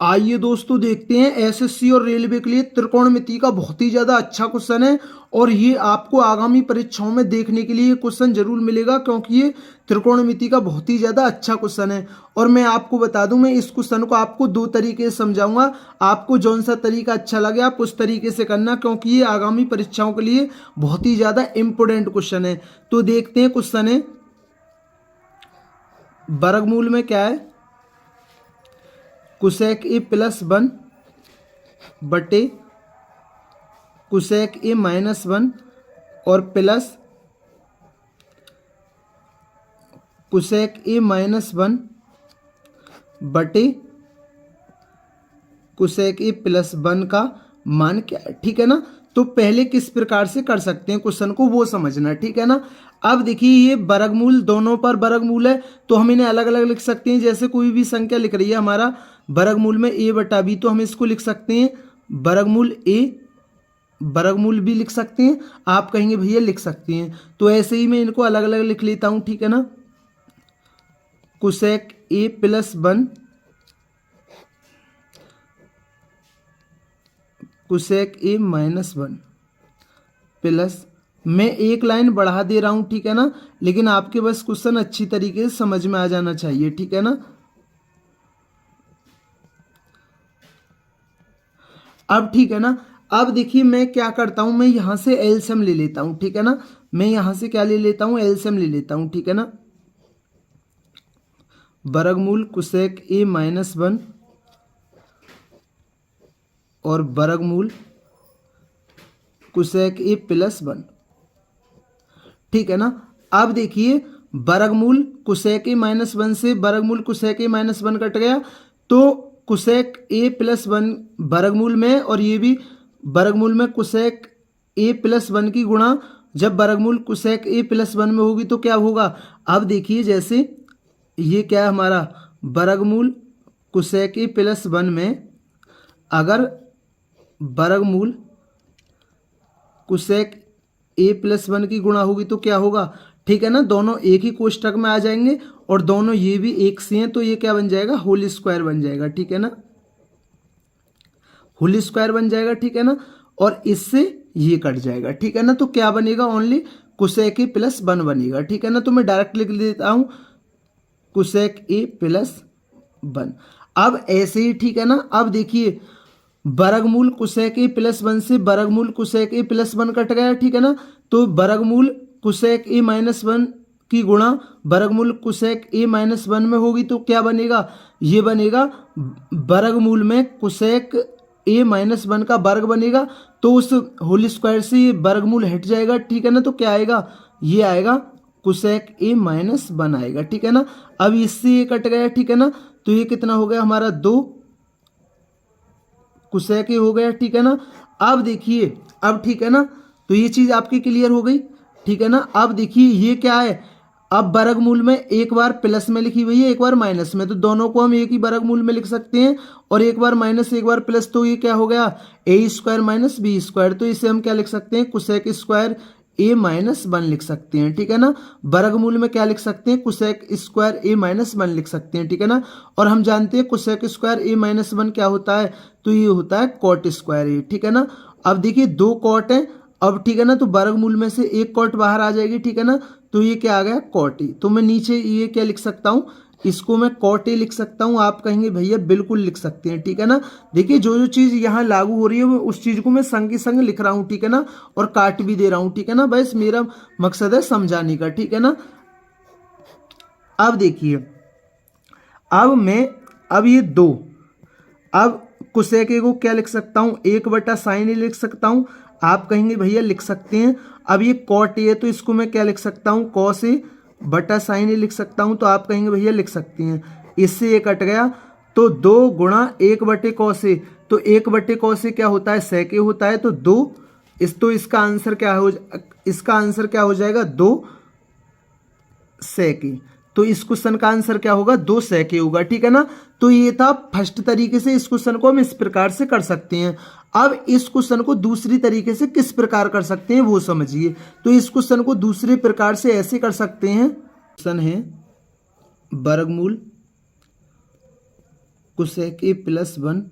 आइए दोस्तों देखते हैं एसएससी और रेलवे के लिए त्रिकोणमिति का बहुत ही ज़्यादा अच्छा क्वेश्चन है। और ये आपको आगामी परीक्षाओं में देखने के लिए क्वेश्चन जरूर मिलेगा, क्योंकि ये त्रिकोणमिति का बहुत ही ज़्यादा अच्छा क्वेश्चन है। और मैं आपको बता दूं, मैं इस क्वेश्चन को आपको दो तरीके से समझाऊंगा। आपको जौन सा तरीका अच्छा लगे आप उस तरीके से करना, क्योंकि ये आगामी परीक्षाओं के लिए बहुत ही ज़्यादा इंपॉर्टेंट क्वेश्चन है। तो देखते हैं क्वेश्चन है, वर्गमूल में क्या है, कुसेक ए प्लस वन बटे कुसेक ए माइनस वन और प्लस कुसेक ए माइनस वन बटे कुसेक ए प्लस वन का मान क्या है। ठीक है ना। तो पहले किस प्रकार से कर सकते हैं क्वेश्चन को वो समझना। ठीक है ना। अब देखिए ये वर्गमूल, दोनों पर वर्गमूल है तो हम इन्हें अलग अलग लिख सकते हैं। जैसे कोई भी संख्या लिख रही है हमारा वर्गमूल में a बटा b, तो हम इसको लिख सकते हैं वर्गमूल a, वर्गमूल b लिख सकते हैं। आप कहेंगे भैया लिख सकते हैं, तो ऐसे ही मैं इनको अलग अलग लिख लेता हूं। ठीक है ना। Cosec a plus one cosec A minus one plus, मैं एक लाइन बढ़ा दे रहा हूं। ठीक है ना। लेकिन आपके बस क्वेश्चन अच्छी तरीके से समझ में आ जाना चाहिए। ठीक है ना। अब ठीक है ना। अब देखिए मैं क्या करता हूं, मैं यहां से एलसीएम ले लेता हूं। ठीक है ना। मैं यहां से क्या ले लेता हूं, एलसीएम ले लेता हूं। ठीक है ना। वर्गमूल कुसेक ए माइनस वन और वर्गमूल कुसेक ए प्लस वन। ठीक है ना। अब देखिए वर्गमूल कुसेक ए माइनस वन से वर्गमूल कुसेक ए माइनस वन कट गया, तो कुसेक ए प्लस वन वर्गमूल में, और ये भी वर्गमूल में कुसेक ए प्लस वन की गुणा जब वर्गमूल कुसेक ए प्लस वन में होगी तो क्या होगा। अब देखिए जैसे ये क्या है हमारा वर्गमूल कुसेक ए प्लस वन में, अगर वर्गमूल कुसेक ए प्लस वन की गुणा होगी तो क्या होगा। ठीक है ना। दोनों एक ही कोष्टक में आ जाएंगे और दोनों ये भी एक से हैं, तो ये क्या बन जाएगा, होल स्क्वायर बन जाएगा। ठीक है ना। होल स्क्वायर बन जाएगा। ठीक है ना। और इससे ये कट जाएगा। ठीक है ना। तो क्या बनेगा, ओनली कुसेक ए प्लस वन बनेगा। ठीक है ना। तो मैं डायरेक्ट लिख देता हूं कुसेक ए प्लस वन। अब ऐसे ही ठीक है ना। अब देखिए वर्गमूल कुसेक ए प्लस वन से वर्गमूल कुसेक ए प्लस वन कट गया। ठीक है ना। तो वर्गमूल कुसेक ए माइनस वन की गुणा वर्गमूल कुसेक ए माइनस वन में होगी तो क्या बनेगा, ये बनेगा वर्गमूल में कुसेक ए माइनस वन का वर्ग बनेगा, तो उस होल स्क्वायर से ये वर्गमूल हट जाएगा। ठीक है ना। तो क्या आएगा, ये आएगा कुसेक ए माइनस वन आएगा। ठीक है ना। अब इससे ये कट गया। ठीक है ना। तो ये कितना हो गया हमारा, दो कुसेक हो गया। ठीक है ना। अब देखिए, अब ठीक है ना, तो ये चीज आपकी क्लियर हो गई। ठीक है ना। अब देखिए ये क्या है, अब वर्गमूल में एक बार प्लस में लिखी हुई है, एक बार माइनस में, तो दोनों को हम एक ही वर्गमूल में लिख सकते हैं। और एक बार माइनस एक बार प्लस, तो ये क्या हो गया, ए स्क्वायर माइनस बी स्क्वायर। तो इसे हम क्या लिख सकते हैं, कुसेक स्क्वायर ए माइनस वन लिख सकते हैं। ठीक है ना। वर्गमूल में क्या लिख सकते हैं, कुसेक स्क्वायर ए माइनस वन लिख सकते हैं। ठीक है ना। और हम जानते हैं कुसेक स्क्वायर ए माइनस वन क्या होता है, तो ये होता है कॉट स्क्वायर ए। ठीक है ना। अब देखिए दो कॉट है, अब ठीक है ना, तो वर्गमूल में से एक कॉट बाहर आ जाएगी। ठीक है ना। तो ये क्या आ गया, कॉट ए। तो मैं नीचे ये क्या लिख सकता हूँ, इसको मैं कॉट ए लिख सकता हूँ। आप कहेंगे भैया बिल्कुल लिख सकते हैं। ठीक है ना। देखिए जो जो चीज यहाँ लागू हो रही है वो उस चीज को मैं संग के संग लिख रहा हूँ। ठीक है ना। और काट भी दे रहा हूँ। ठीक है ना। बस मेरा मकसद है समझाने का। ठीक है ना। अब देखिए, अब मैं, अब ये दो, अब कुसेक को क्या लिख सकता हूं, एक बटा साइन ए लिख सकता हूं। आप कहेंगे भैया लिख सकते हैं। अब ये कॉट ए है तो इसको मैं क्या लिख सकता हूं, कॉस ए बटा साइन ए लिख सकता हूं। तो आप कहेंगे भैया लिख सकते हैं। इससे ये कट गया, तो दो गुणा एक बटे कॉस ए, तो एक बटे कॉस ए क्या होता है, सेक ए होता है। तो दो, इस तो इसका आंसर क्या हो, इसका आंसर क्या हो जाएगा, दो सेक ए। तो इस क्वेश्चन का आंसर क्या होगा, दो सेक ए होगा। ठीक है ना। तो ये था फर्स्ट तरीके से, इस क्वेश्चन को हम इस प्रकार से कर सकते हैं। अब इस क्वेश्चन को दूसरी तरीके से किस प्रकार कर सकते हैं वो समझिए। तो इस क्वेश्चन को दूसरे प्रकार से ऐसे कर सकते हैं, क्वेश्चन है वर्गमूल कोसेक ए प्लस 1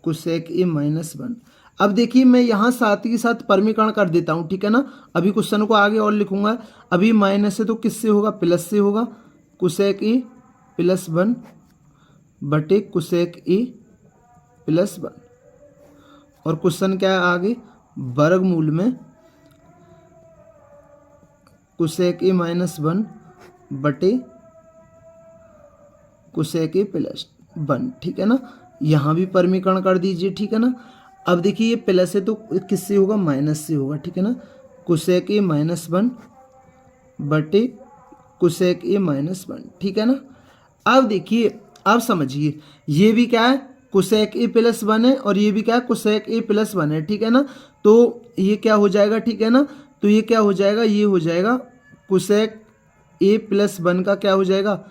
कोसेक ए माइनस 1। अब देखिए मैं यहाँ साथ ही साथ परमीकरण कर देता हूँ, ठीक है ना। अभी क्वेश्चन को आगे और लिखूंगा। अभी माइनस से तो किससे होगा, प्लस से होगा। कोसेक ए प्लस 1 बटे कोसेक ए प्लस 1। और क्वेश्चन क्या है आगे, वर्गमूल में कोसेक ए माइनस 1 बटे कोसेक ए प्लस 1, ठीक है ना। यहाँ भी परमीकरण कर दीजिए, ठीक है ना। अब देखिए ये प्लस है तो किससे होगा, माइनस से होगा, ठीक है ना। कोसेक ए माइनस 1 बटे कोसेक ए माइनस 1, ठीक है ना। अब देखिए, अब समझिए, ये भी क्या है, कोसेक ए प्लस 1 है और ये भी क्या है, कोसेक ए प्लस 1 है, ठीक है ना। तो ये क्या हो जाएगा, ठीक है ना। तो ये क्या हो जाएगा, ये हो जाएगा कोसेक ए प्लस 1 का क्या हो जाएगा,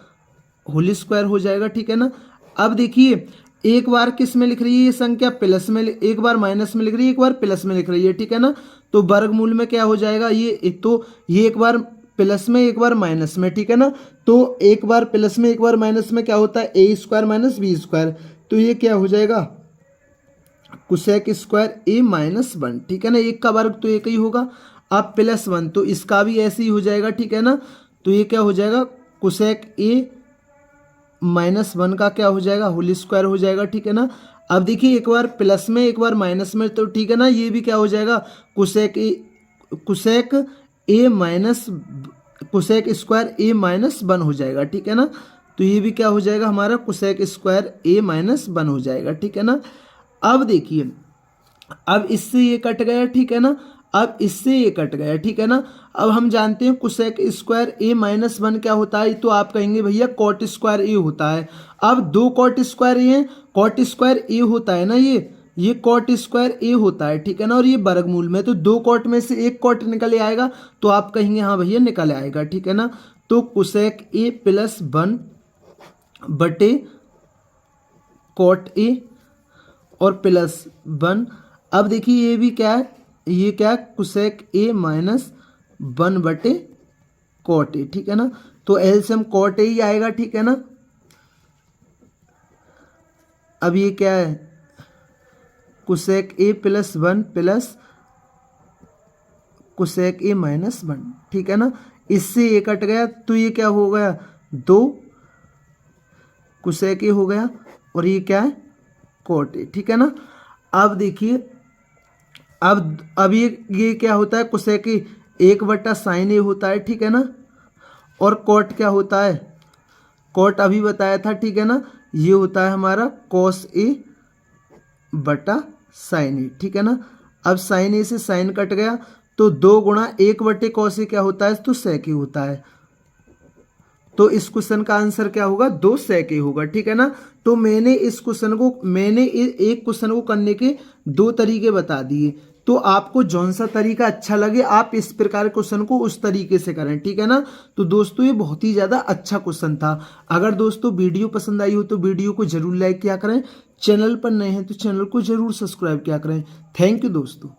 होल स्क्वायर हो जाएगा, ठीक है ना। अब देखिए एक बार किस में लिख रही है ये संख्या, प्लस में, एक बार माइनस में लिख रही है, एक बार प्लस में लिख रही है, ठीक है ना। तो वर्गमूल में क्या हो जाएगा, ये तो ये एक बार प्लस में एक बार माइनस में, ठीक है ना। तो एक बार प्लस में एक बार माइनस में क्या होता है, ए स्क्वायर माइनस बी स्क्वायर। तो ये क्या हो जाएगा, कोसेक स्क्वायर ए माइनस 1, ठीक है ना। एक का वर्ग तो एक ही होगा। अब प्लस 1 तो इसका भी ऐसे ही हो जाएगा, ठीक है ना। तो ये क्या हो जाएगा, कोसेक ए माइनस 1 का क्या हो जाएगा, होल स्क्वायर हो जाएगा, ठीक है ना। अब देखिए एक बार प्लस में एक बार माइनस में, तो ठीक है ना। ये भी क्या हो जाएगा, कोसेक ए माइनस कोसेक स्क्वायर ए माइनस 1 हो जाएगा, ठीक है ना। तो ये भी क्या हो जाएगा हमारा, कोसेक स्क्वायर ए माइनस 1 हो जाएगा, ठीक है ना। अब देखिए, अब इससे ये कट गया, ठीक है ना। अब इससे ये कट गया, ठीक है ना। अब हम जानते हैं कोसेक स्क्वायर ए माइनस 1 क्या होता है, तो आप कहेंगे भैया कॉट स्क्वायर ए होता है। अब दो कॉट स्क्वायर ए हैं, कॉट स्क्वायर ए होता है ना, ये कॉट स्क्वायर ए होता है, ठीक है ना। और ये वर्गमूल में, तो दो कॉट में से एक कॉट निकल आएगा, तो आप कहेंगे हाँ भैया निकल आएगा, ठीक है ना। तो कोसेक ए प्लस 1 बटे कॉट ए और प्लस 1। अब देखिए ये भी क्या है, ये क्या है, कोसेक ए माइनस 1 बटे कॉट ए, ठीक है ना। तो एलसीएम कॉट ए ही आएगा, ठीक है ना। अब ये क्या है, कोसेक ए प्लस 1 प्लस कोसेक ए माइनस 1, ठीक है ना। इससे ये कट गया, तो ये क्या हो गया, 2 कोसेक ए हो गया और ये क्या है, कॉट ए, ठीक है ना। अब देखिए, अब ये क्या होता है, कोसेक ए 1 बटा साइन ए होता है, ठीक है ना। और कॉट क्या होता है, कॉट अभी बताया था, ठीक है ना। ये होता है हमारा कॉस ए बटा साइन ए, ठीक है ना। अब साइन ए से साइन कट गया, तो 2 गुणा 1 बटे कॉस ए क्या होता है, तो सेक ए होता है। तो इस क्वेश्चन का आंसर क्या होगा, 2 सेक ए होगा, ठीक है ना। तो मैंने एक क्वेश्चन को करने के 2 तरीके बता दिए। तो आपको जौन सा तरीका अच्छा लगे आप इस प्रकार क्वेश्चन को उस तरीके से करें, ठीक है ना। तो दोस्तों ये बहुत ही ज़्यादा अच्छा क्वेश्चन था। अगर दोस्तों वीडियो पसंद आई हो तो वीडियो को जरूर लाइक किया करें, चैनल पर नए हैं तो चैनल को जरूर सब्सक्राइब किया करें। थैंक यू दोस्तों।